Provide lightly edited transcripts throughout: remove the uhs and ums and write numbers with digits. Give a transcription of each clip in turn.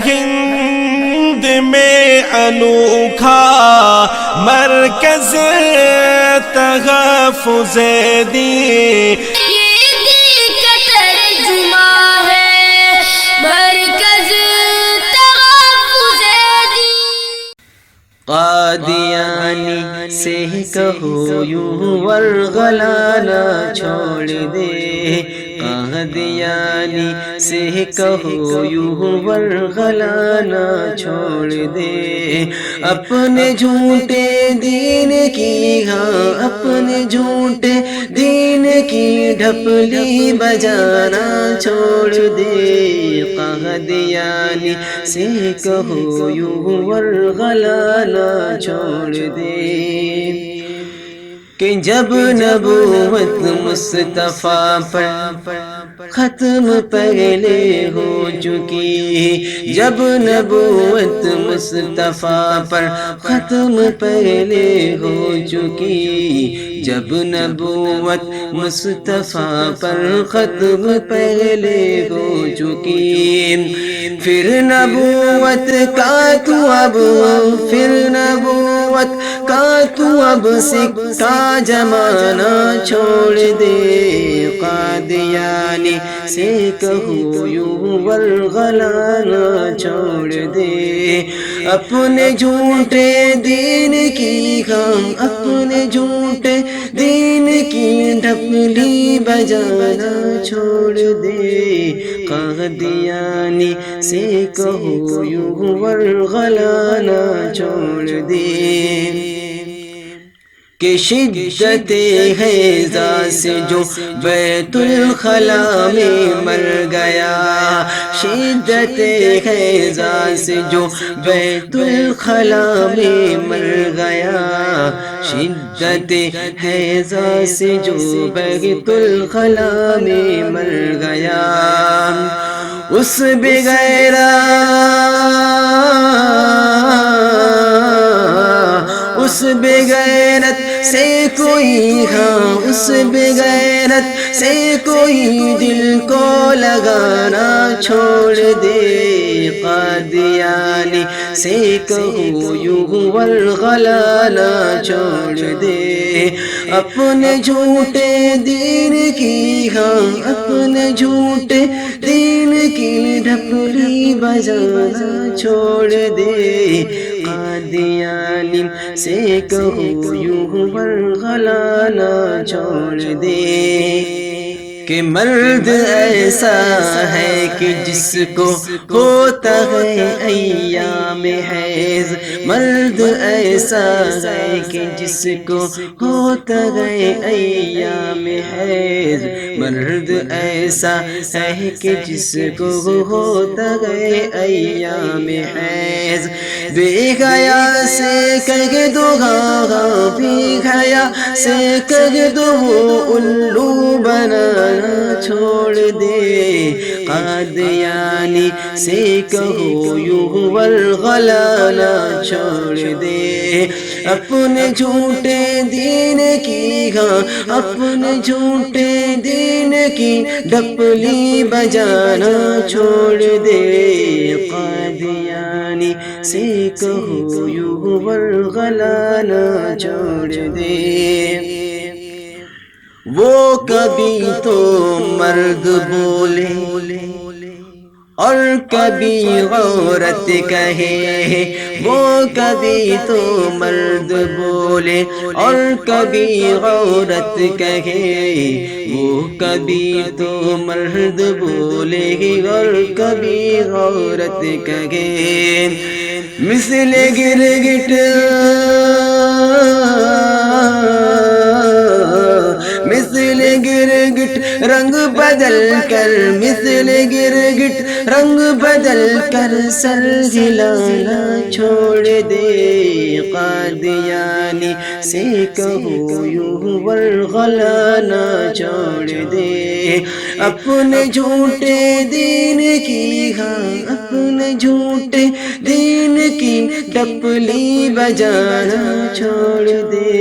ہند میں انوکھا مرکز تحفظ دین، قادیانی سے کہو یوں ورغلا نہ چھوڑ دے، قادیانی سے کہو یوں ورغلا نہ چھوڑ دے، اپنے جھوٹے دین کی اپنے جھوٹے دین کی ڈھپلی بجانا چھوڑ دے، قادیانی سے کہو یوں ورغلا نہ چھوڑ دے، کہ جب نبوت مصطفیٰ پر ختم پہلے ہو چکی، جب نبوت مصطفیٰ پر ختم پہلے ہو چکی، جب نبوت مصطفیٰ پر ختم پہلے ہو چکی، پھر نبوت کا تو اب سکہ جمانا چھوڑ دے، قادیانی سے کہو یوں ورغلا نہ چھوڑ دے، اپنے جھوٹے دین کی اپنے جھوٹے دین کی ڈھپلی بجانا چھوڑ دے، قادیانی سے کہو یوں ورغلا نہ چھوڑ دے، کہ شدت حیضہ سے جو بیت الخلا میں مر گیا، شدت حیضہ سے جو بیت الخلا میں مر گیا، شدت حیضہ سے جو بیت الخلا میں مر گیا، اس بغیرت سے کوئی اس بغیرت سے کوئی دل کو لگانا چھوڑ دے، قادیانی سے کہو یوں ورغلا نہ چھوڑ دے، اپنے جھوٹے دین کی اپنے جھوٹے دین کی ڈھپلی بجانا چھوڑ دے، قادیانی سے کہو یوں ورغلا نہ چھوڑ دے، کہ مرد ایسا ہے کہ جس کو ہوتا ہے ایام حیض، مرد ایسا ہے کہ جس کو ہوتا ہے ایام حیض، مرد ایسا ہے کہ جس کو ہوتا ہے ایام حیض، بے حیا سے کہہ دو بے حیا سے کہہ دو وہ الو بنانا چھوڑ دے، قادیانی سے کہو یوں ورغلا نہ چھوڑ دے، اپنے جھوٹے دین کی اپنے جھوٹے دین کی ڈپلی بجانا چھوڑ دے، قادیانی سے کہو یوں ورغلا نہ چھوڑ دے، وہ کبھی تو مرد بولے اور کبھی عورت کہے، وہ کبھی تو مرد بولے اور کبھی عورت کہے، وہ کبھی تو مرد بولے اور کبھی عورت کہے، مثل گرگٹ رنگ بدل کر مثل گرگٹ رنگ بدل کر سر ہلانا چھوڑ دے، قادیانی سے کہو یوں ورغلا نہ چھوڑ دے، اپنے جھوٹے دین کی اپنے جھوٹے دین کی ڈپلی بجانا چھوڑ دے،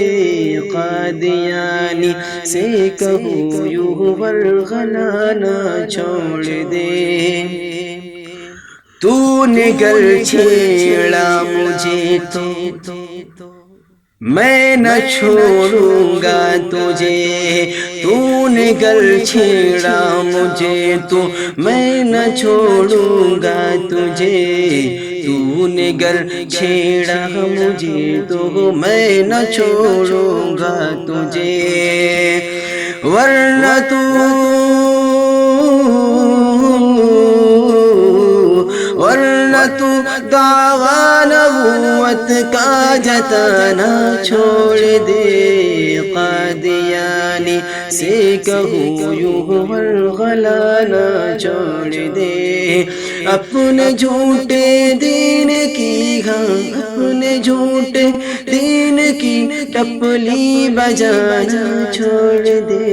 قادیانی سے کہو یوں ورغلا نہ چھوڑ دے، تو نے گر چھیڑا مجھے تو میں نہ چھوڑوں گا تجھے، تو نے گر چھیڑا مجھے تو میں نہ چھوڑوں گا تجھے، تو نے گر چھیڑا مجھے تو میں نہ چھوڑوں گا تجھے، ورنہ تو دعویٰ نبوت کا جتانا چھوڑ دے، قادیانی سے کہوں یوں ورغلانا چھوڑ دے، اپنے جھوٹے دین کی اپنے جھوٹے دین کی ٹپلی بجانا چھوڑ دے،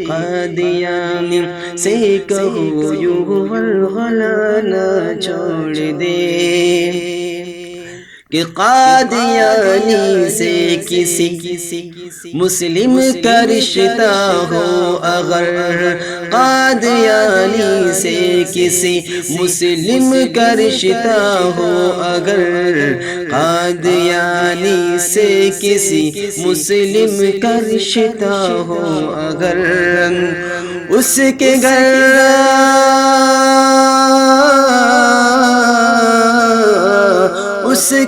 قادیانی سے کہوں یوں ورغلانا چھوڑ دے، کہ قادیانی سے کسی مسلم کا رشتہ ہو اگر، قادیانی سے کسی مسلم کا رشتہ ہو اگر، قادیانی سے کسی مسلم کا رشتہ ہو اگر، اس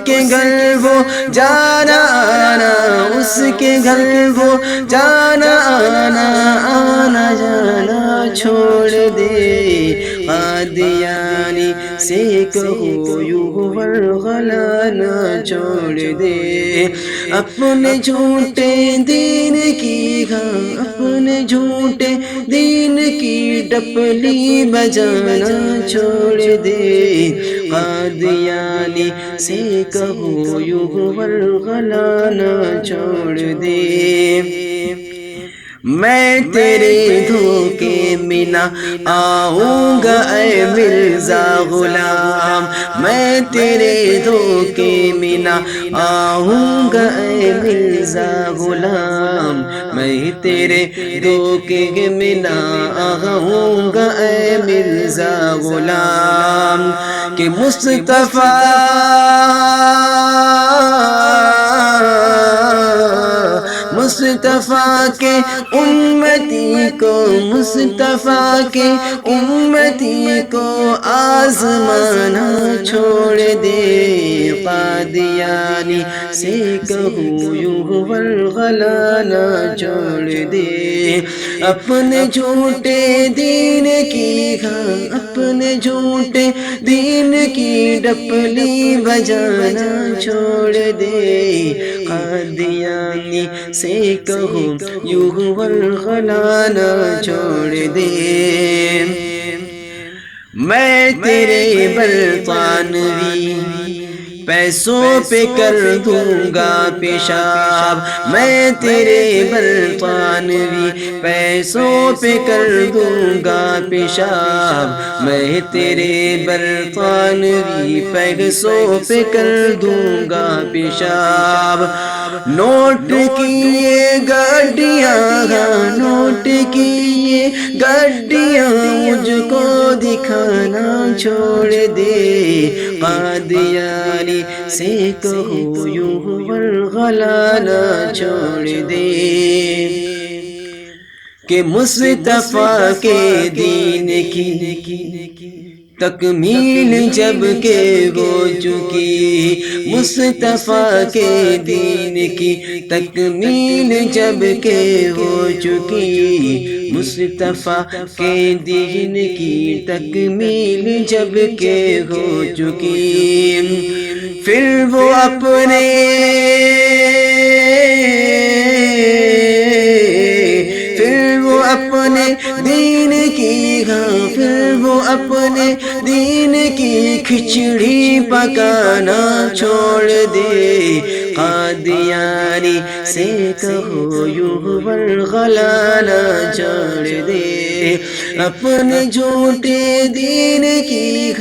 کے گھر وہ جانا آنا، اس کے گھر وہ جانا آنا، آنا جانا چھوڑ دے، قادیانی سے کہو یوں ورغلانا چھوڑ دے، اپنے جھوٹے دین کی اپنے جھوٹے دین کی ٹپلی بجانا چھوڑ دے، قادیانی سے کہو یوں ورغلانا چھوڑ دے، میں تیرے دھوکے میں نہ آؤں گا اے مرزا غلام، میں تیرے دھوکے میں نہ آؤں گا اے مرزا غلام، میں تیرے دھوکے میں نہ آؤں گا اے مرزا غلام، کہ مصطفیٰ کے امتی کو، مصطفیٰ کے امتی کو آزمانا چھوڑ دے، قادیانی سے کہوں یوں ورغلانا چھوڑ دے، اپنے جھوٹے دین کی اپنے جھوٹے دین کی ٹپلی بجانا چھوڑ دے، قادیانی سے کہو یوں ورغلانا چھوڑ دے، میں تیرے برطانوی پیسوں پہ کر دوں گا پیشاب، میں تیرے برطانوی پیسوں پہ کر دوں گا پیشاب، میں تیرے برطانوی پیسوں پہ کر دوں گا پیشاب، نوٹ کی یہ گڈیاں نوٹ کی یہ گڈیاں مجھ کو دکھانا چھوڑ دے، قادیانی سے کہو یوں ورغلانا چھوڑ دے، کہ مصطفیٰ کے دین کی تکمیل جب کہ ہو چکی، مصطفیٰ کے دین کی تکمیل جب کہ ہو چکی، مصطفیٰ کے دین کی تکمیل جب کہ ہو چکی، پھر وہ اپنے دین کی پھر وہ اپنے دین کی کھچڑی پکانا چھوڑ دے، قادیانی سے کہو یوں ورغلانا چھوڑ دے، اپنے جھوٹے دین کی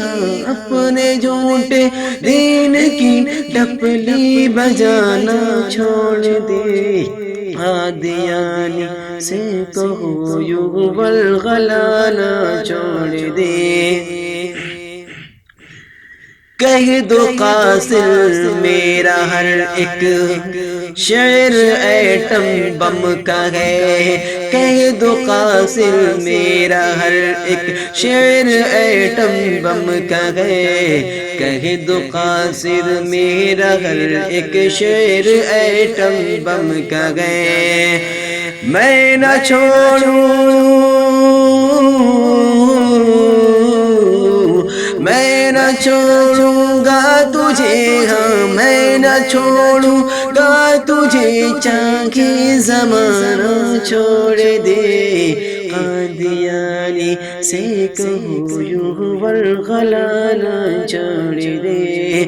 اپنے جھوٹے دین کی ٹپلی بجانا چھوڑ دے، قادیانی سے کہو یوں ورغلانا چھوڑ دے۔ کہہ دو قاصر میرا ہر ایک شعر ایٹم بم کا ہے، کہہ دو قاصر میرا ہر ایک شعر ایٹم بم کا ہے، کہہ دو قاصر میرا ہر ایک شعر ایٹم بم کا ہے، میں نہ چھوڑوں میں نہ چھوڑوں گا تجھے، ہاں میں نہ چھوڑوں گا تجھے، چاہے زمانہ چھوڑ دے، قادیانی سے کہو یوں ورغلا نہ چھوڑ دے،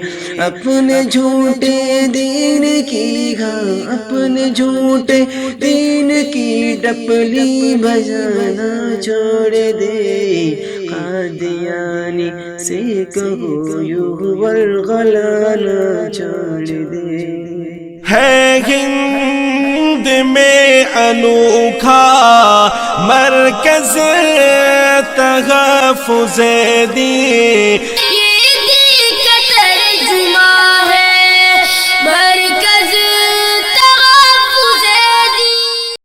اپنے جھوٹے دین کی، ہاں اپنے جھوٹے دین کی ڈپلی بجانا چھوڑ دے، قادیانی سے کہو یوں ورغلا نہ چھوڑ دے۔ ہے ہند میں انوکھا مرکز تحفظ دین،